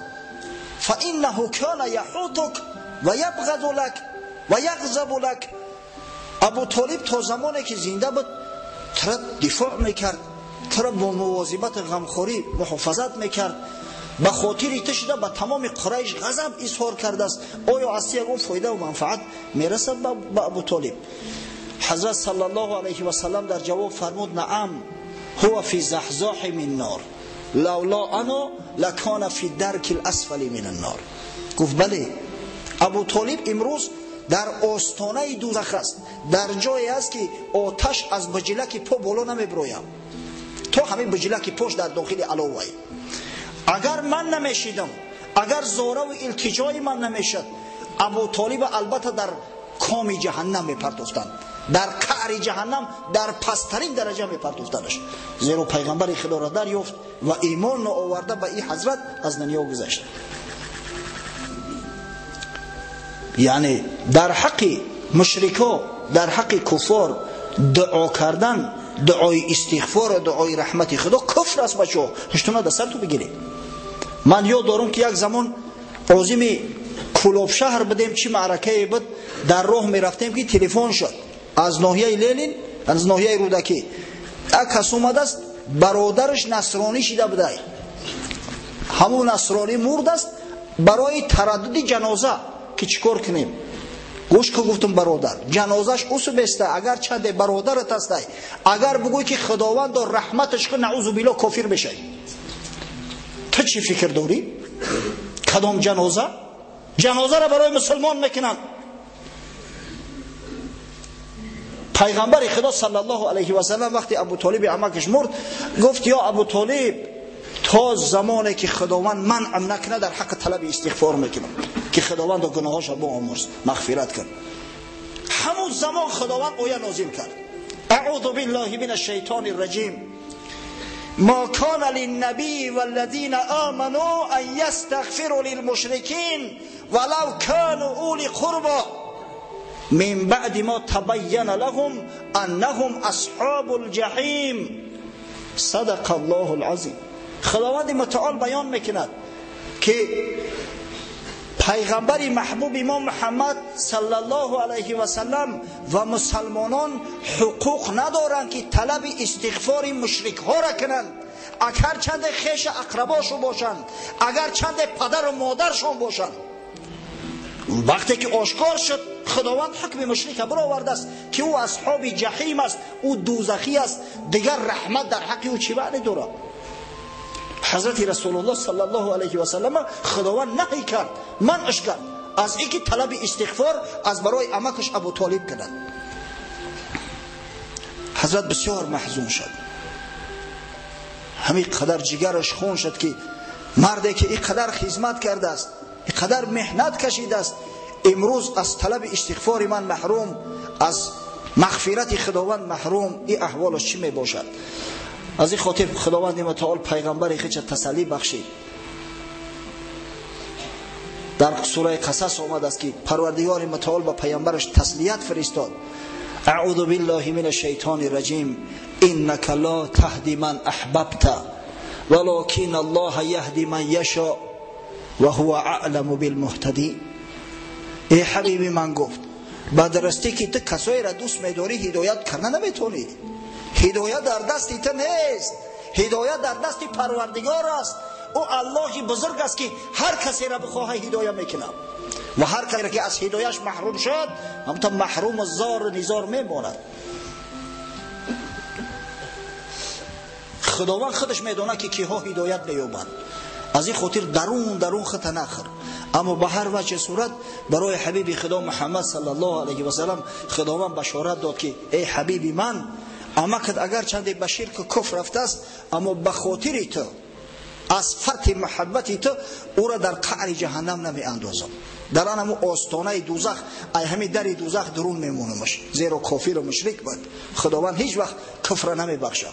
فانه کان یحوتک و یبغض لک و یغضب لک. ابو طالب تا زمانی که زنده بود تو را دفاع میکرد، تو را با مواظبت غمخوری محافظت میکرد، به خاطر تو شده به تمام قریش غضب اظهار کرده است. آیا از یگان فایده و منفعت میرسد به ابو طالب؟ حضرت صلی الله علیه و سلم در جواب فرمود نعم هو فی زحزاح من نار لولا انا لکان فی درک الاسفل من النار. گفت بله، ابو طالب امروز در آستانه دوزخ است، در جایی است که آتش از بجلک پا بالا نمیبروید، تو همین بجلک پاش در داخل علوه. اگر من نمیشیدم، اگر زاره و التجای من نمیشد، ابو طالب البته در کام جهنم میپرداختند، در قعر جهنم در پسترین درجه میپرداختندش. زیرا پیغمبر خدا را دریافت و ایمان آورده به این حضرت از دنیا گذشت. یعنی در حق مشرکا، در حق کفار دعا کردن، دعای استغفار و دعای رحمت خدا کفر است. بچه‌ها هشتونه در سر تو بگیرید. من یاد دارم که یک زمان عازم کلوب شهر بدیم، چی معرکه بود، در راه می رفتیم که تلفن شد از ناحیه لینین، از ناحیه رودکی. یک کس اومده است برادرش نصرانی شده بوده، همون نصرانی مرد است. برای تردد جنازه که چیکار کنیم؟ گوش که گفتم برادر جنازش اوسو بسته، اگر چنده برادرت است، اگر بگوی که خداوند و رحمتش که نعوذ بالله کافر بشه، تو چی فکر داری؟ کدام جنازه؟ جنازه را برای مسلمان میکنن. پیغمبر خدا صلی الله علیه و سلم وقتی ابو طالب عمکش مرد گفت یا ابو طالب تا زمانی که خداوند منعم نکنه در حق طلب استغفار میکنم که خداوند گناهاش را بیامرز مغفرت کن. همون زمان خداوند آیه نازل کرد اعوذ بالله من الشیطان الرجیم ما کان للنبی والذین آمنوا ان یستغفروا للمشرکین ولو كانوا اولی قربا من بعد ما تبین لهم انهم اصحاب الجحیم. صدق الله العظیم. خداوند متعال بیان میکند که پیغمبر محبوب ما محمد صلی الله علیه و سلم و مسلمانان حقوق ندارند که طلب استغفار مشرک ها را کنند، اگر چند خیش اقرباشون باشند، اگر چند پدر و مادرشون باشند. وقتی که آشکار شد خداوند حکم مشرک برو آورده است که او اصحاب جحیم است، او دوزخی است، دیگر رحمت در حق او چی معنی داره؟ حضرت رسول الله صلی الله علیه و سلم خداوند نهی کرد، منعش کرد از اینکه طلب استغفار از برای عمکش ابو طالب کردند. حضرت بسیار محزون شد، همین قدر جگرش خون شد که مردی که این قدر خدمت کرده است، این قدر محنت کشیده است، امروز از طلب استغفار من محروم، از مغفرت خداوند محروم، این احوالش چی می باشد؟ از این خاطر خداوند متعال پیغمبر خودش تسلی بخشید. در سوره قصص آمده است که پروردگار متعال به پیامبرش تسلیت فرستاد اعوذ بالله من الشیطان الرجیم انک لا تهدی من احببت ولکن الله یهدی من یشاء و هو اعلم بالمهتدین. ای حبیبی من گفت با درستی که تو کسایی را دوست می‌داری هدایت کردن نمیتونی. هدایت در دست تو نیست، هدایت در دست پروردگار است. او الله بزرگ است که هر کسی را بخواه هدایت میکنه و هر کسی را که از هدایتش محروم شد همونطور محروم زار نزار میماند. خداوند خودش میدونه که کیها هدایت نیابند، از این خاطر درون خط نخر. اما به هر وجه صورت برای حبیب خدا محمد صلی الله علیه و سلم خداوند بشارت داد که ای حبیبی من عمکت اگر چند به شرک و کفر رفته است، اما به خاطر تو از فرط محبت تو او را در قعر جهنم نمی اندازم، در آن همون آستانه دوزخ، ای همین در دوزخ درون میمونمش، زیرا کافر و مشرک بود. خداوند هیچ وقت کفر نمی بخشه،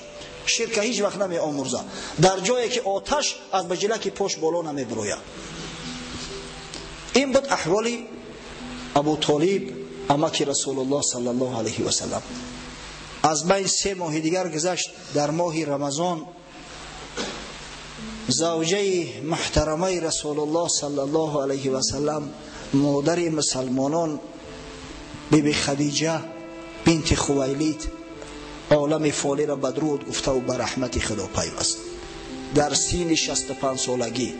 شرک هیچ وقت نمی آمرزه، در جایی که آتش از بجلک پشت بالا نمی بروید. این بود احوال ابو طالب عمک رسول الله صلی الله علیه و سلم. از بین 3 ماه دیگر گذشت. در ماه رمضان زوجه محترمه رسول الله صلی الله علیه و سلم، مادر مسلمانان، بیبی خدیجه بنت خویلد، عالم فانی را بدرود گفته و به رحمت خدا پیوست. در سین 65 سالگی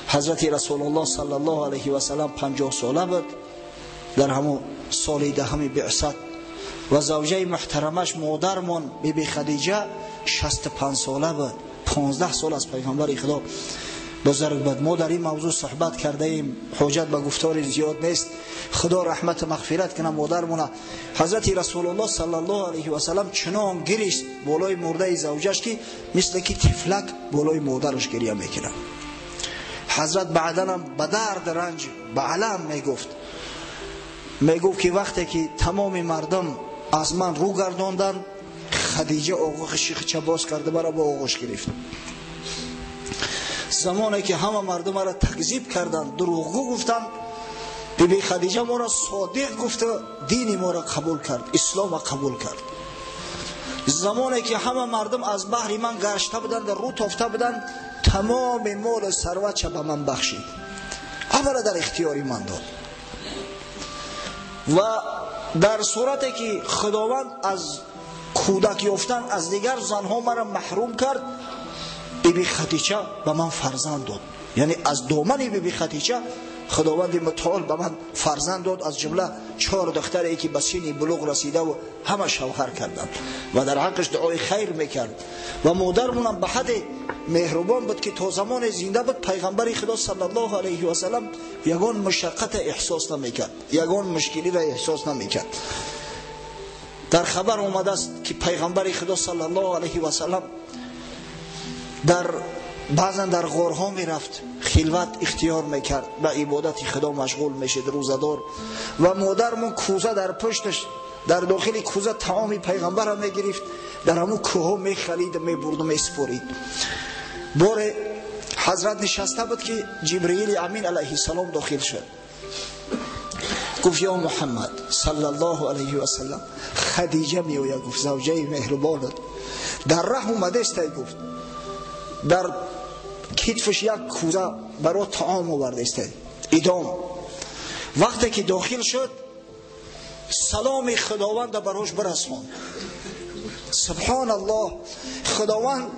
حضرت رسول الله صلی الله علیه و سلم 50 ساله بود در همون سال 10 بعثت و زوجه محترمش مادرمان بیبی خدیجه 65 ساله بود. 15 سال از پیغمبر خدا بزرگ بود. ما در این موضوع صحبت کرده ایم، حاجت به گفتار زیاد نیست. خدا رحمت مغفرت کنه مادرمون. حضرت رسول الله صلی الله علیه و سلم چنان گریست بالای مرده زوجش که مثل که طفلک بالای مادرش گریه میکنه. حضرت بعداً به درد رنج به علم میگفت میگفت که وقتی که تمام مردم از من رو گرداندن، خدیجه آغوش شیخچه باز کرده مرا با آغوش گرفت. زمانی که همه مردم را تکذیب کردند، دروغگو گفتند، بیبی خدیجه ما را صادق گفت، دین ما را قبول کرد، اسلام را قبول کرد. زمانی که همه مردم از بحر من گشته بودند، رو تافته بودند، تمام مال و ثروت به من بخشید، اولا در اختیاری من داد. و در صورتی که خداوند از کودک یافتن از دیگر زنها مرا محروم کرد، بیبی خدیجه به من فرزند داد. یعنی از دامن بیبی خدیجه خداوند متعال به من فرزند داد، از جمله 4 دختری که به سن بلوغ رسیده و همه شوهر کردند و در حقش دعای خیر میکرد. و مادرمونم به حد مهربان بود که تا زمان زنده بود پیغمبر خدا صلی الله علیه و سلم یگان مشقت احساس نمیکرد، یگان مشکلی را احساس نمیکرد. در خبر اومده است که پیغمبر خدا صلی الله علیه و سلم بعضا در غارها می رفت، خلوت اختیار میکرد، به عبادت خدا مشغول میشد، روزدار. و مادرمون کوزه در پشتش، در داخل کوزه طعام پیغمبر را می گرفت، در همون کوه می خرید، می برد و می سپرید. بار حضرت نشسته بود که جبرئیل امین علیه السلام داخل شد، گفت یا محمد صلی الله علیه و سلم، خدیجه می آید. گفت زوجه مهربانت در راه اومده است. گفت در کتفش یک کوزه برای طعام آورده است. ادام وقتی که داخل شد، سلام خداوند براش برساند. سبحان الله، خداوند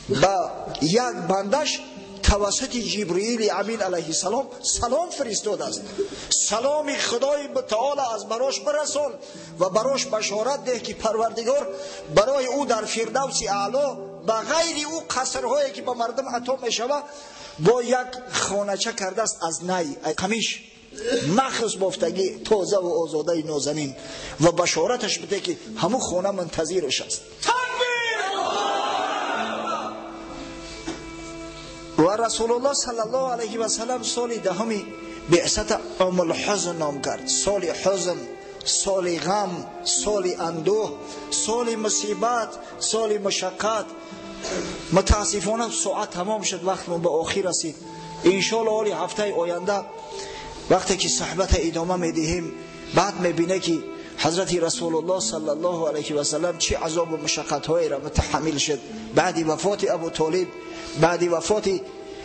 با یک بندش توسط جبرئیل امین علیه السلام سلام فرستاده است. سلام خدای متعال از براش برسان و براش بشارت ده که پروردگار برای او در فردوس اعلی به غیر او قصرهایی که به مردم عطا می شود با یک خانچه کرده است از نی، قمیش مخصوص بافتگی تازه و آزاده نازنین، و بشارتش بده که همون خانه منتظرش است. و رسول الله صلی الله علیه و سلم سال دهمی بعثت عام الحزن نام کرد. سال حزن، سال غم، سال اندوه، سال مصیبت، سال مشقت. متاسفانه ساعت تمام شد، وقت ما به آخر رسید. انشاءالله حالی هفته آینده وقتی که صحبت ادامه میدهیم، بعد میبینه که حضرت رسول الله صلی الله علیه و سلم چه عذاب و مشقت هایی را متحمل شد بعد وفات ابو طالب، بعد وفات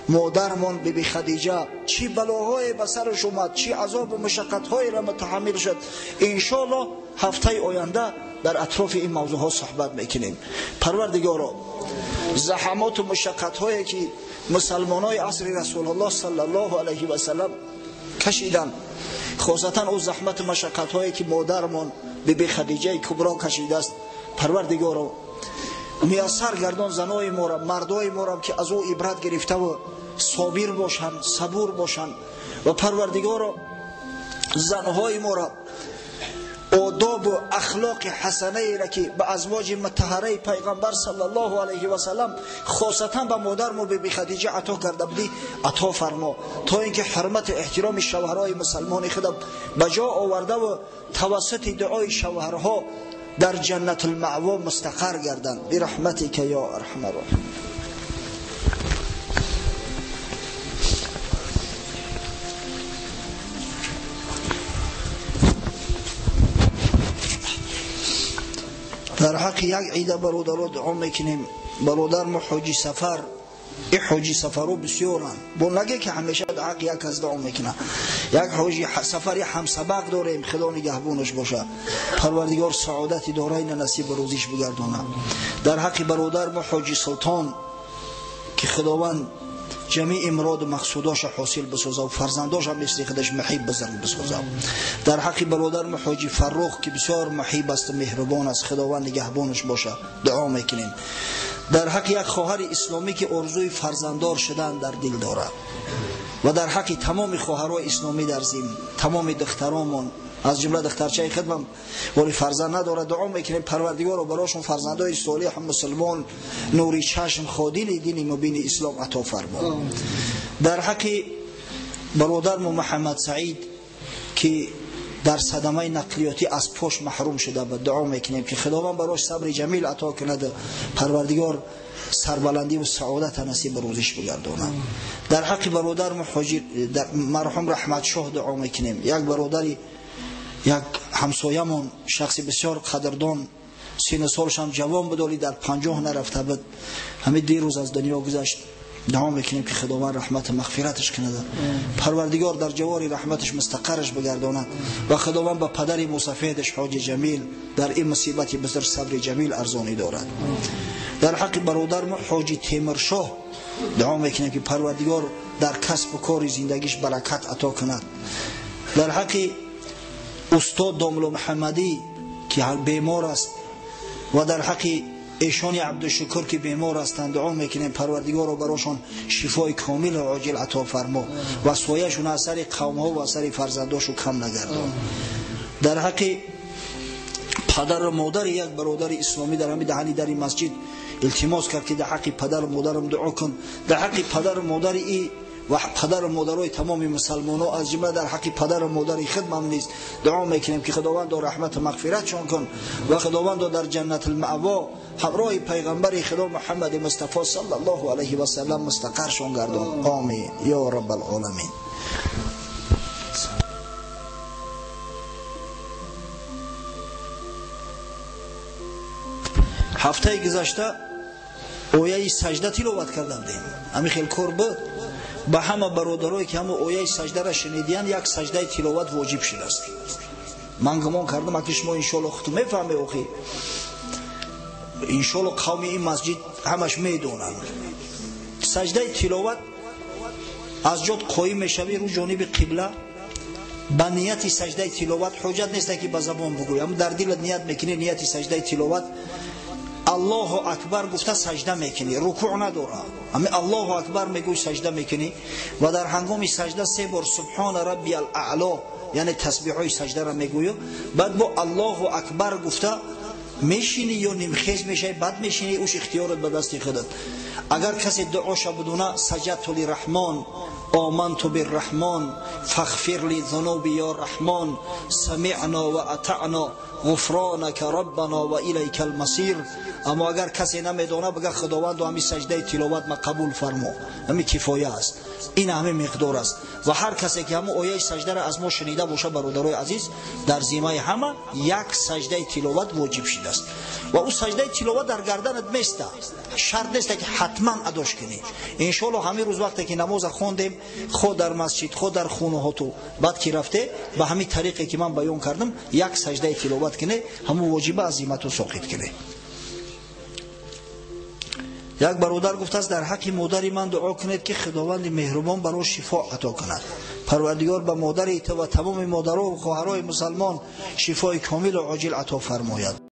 مادرمان بیبی خدیجه، چه بلاهای به سرش اومد، چه عذاب و مشقت هایی را متحمل شد. انشاءالله هفته آینده در اطراف این موضوع ها صحبت میکنیم. پروردگارا، زحمات و مشقت هایی که مسلمان های عصر رسول الله صلی الله علیه و سلم کشیدن، خاصتا او زحمت مشقت هایی که مادرمان بیبی خدیجه کبرا کشیده است، پروردگارا میسر گردان زنای ما را، مردای ما را که از او عبرت گرفته و صابر باشند، صبور باشند. و پروردگارا زنهای ما را آداب و اخلاق حسنه را که به ازواج مطهره پیغمبر صلی الله علیه و سلم خاصتا به مادر ما بیبی خدیجه عطا کرده بودی عطا فرما، تا اینکه حرمت احترام شوهرای مسلمان خود به جا آورده و توسط دعای شوهرها در جنت المأوا مستقر گردند برحمتک یا ارحم الراحمین. در حق یک عیده برادر دعا میکنیم. برادر ما حاجی سفر، این حاجی سفرو بسیارن، با نگه که همیشه در حق یک از دعا میکنه. یک حاجی سفری هم سبق داریم، خدا نگهبانش باشه، پروردگار سعادت دارین نصیب روزیش بگردونه. در حق برادر ما حاجی سلطان که خداوند جمیع امراد و مقصوداش حاصل بسازه و فرزنداش هم مثل خودش محیب بزرگ بسازه. در حق برادر ما حاجی فروخ که بسیار محیب است و مهربان است، خداوند نگهبانش باشه، دعا میکنیم. در حق یک خواهر اسلامی که آرزوی فرزنددار شدن در دل داره، و در حق تمام خواهرای اسلامی در زمین، تمام دخترامون از جمله دخترچه خدمم ولی فرزند نداره، دعا میکنیم پروردگار رو براشون فرزندای صالح مسلمان نوری چشم خادل دین مبین اسلام عطا فرما. در حق برادر محمد سعید که در صدمه نقلیاتی از پشت محروم شده و دعا میکنیم که خداوند براش صبر جمیل عطا کند، پروردگار سربلندی و سعادت نصیب روزش بگرداند. در حق برادر مرحوم رحمت شاه دعا میکنیم. یک برادری، یک همسایمون، شخص بسیار قدردان، سن سالش هم جوان بود ولی در 50 نرفته بود، همین دیروز از دنیا گذشت. دعا میکنیم که خداوند رحمت مغفرتش کنه، پروردگار در جواری رحمتش مستقرش بگرداند و خداوند به پدر موسفیدش حاج جمیل در این مصیبت بسیار صبر جمیل ارزانی دارد. در حق برادر حاجی تیمرشاه دعا میکنیم که پروردگار در کسب و کار زندگیش برکت عطا کند. در حق استاد داملو محمدی که بیمار است و در حق ایشان عبدالشکر که بیمار هستند دعا میکنیم پروردگار رو براشون شفای کامل و عاجل عطا فرما و سایه‌شون اثر قوم ها و اثر فرزنداشو کم نگردان. در حق پدر و مادر یک برادر اسلامی در همین دهنی در این مسجد التماس کرد که در حق پدر و مادرم دعا کن. در حق پدر و مادر ای و پدر و مادرای تمام مسلمان ها از جمله در حق پدر و مادر خودم نیز دعا میکنیم که خداوند رحمت و مغفرتشون کن و خداوند در جنت المأوا همراه پیغمبر خدا محمد مصطفی صلی الله علیه و سلم مستقرشون گردان. آمین یا رب العالمین. هفته گذشته آیه سجده تلاوت کردم. همین خیلی کار بود. به همه برادرایی که همه آیه سجده را شنیدین یک سجده تلاوت واجب شده است. من گمان کردم که شما ان شاء الله خودتون میفهمید اخی ان شاء الله قوم این مسجد همش میدونن. سجده تلاوت از جد قایم میشوی رو جانب قبله با نیت سجده تلاوت. حجت نیست که به زبان بگویی، اما در دلت نیت میکنی نیت سجده تلاوت. الله اکبر گفته سجده میکنی، رکوع نداره، اما الله اکبر میگوی سجده میکنی و در هنگام سجده 3 بار سبحان ربی الاعلی یعنی تسبیحای سجده را میگویی. بعد با الله اکبر گفته میشینی یا نیمخیز میشی، بعد میشینی، اوش اختیارت به دست خودت. اگر کسی دعاش بدونه سجدت للرحمن آمنت بالرحمن فاغفر لی ذنوبی یا رحمان سمعنا و اطعنا غفرانک ربنا و الیک المصیر. اما اگر کسی نمیدونه بگه خداوند همین سجده تلاوت ما قبول فرما، همین کفایه است، این همین مقدار است. و هر کسی که همون آیه سجده را از ما شنیده باشه برادرای عزیز در ذمه همه یک سجده تلاوت واجب شده است و اون سجده تلاوت در گردنت میسته، شرط نیست که حتما اداش کنی. ان شاء الله همین روز وقتی که نماز خواندیم خود در مسجد خود در خونه ها تو بعد که رفته به همین طریقی که من بیان کردم یک سجده تلاوت کنه همون واجب عظیمت رو ساقط کنه. یک برادر گفته است در حق مادر من دعا کنید که خداوند مهربان برای شفا عطا کند. پروردگار به مادر و تمام مادرها و خواهرای مسلمان شفای کامل و عاجل عطا فرماید.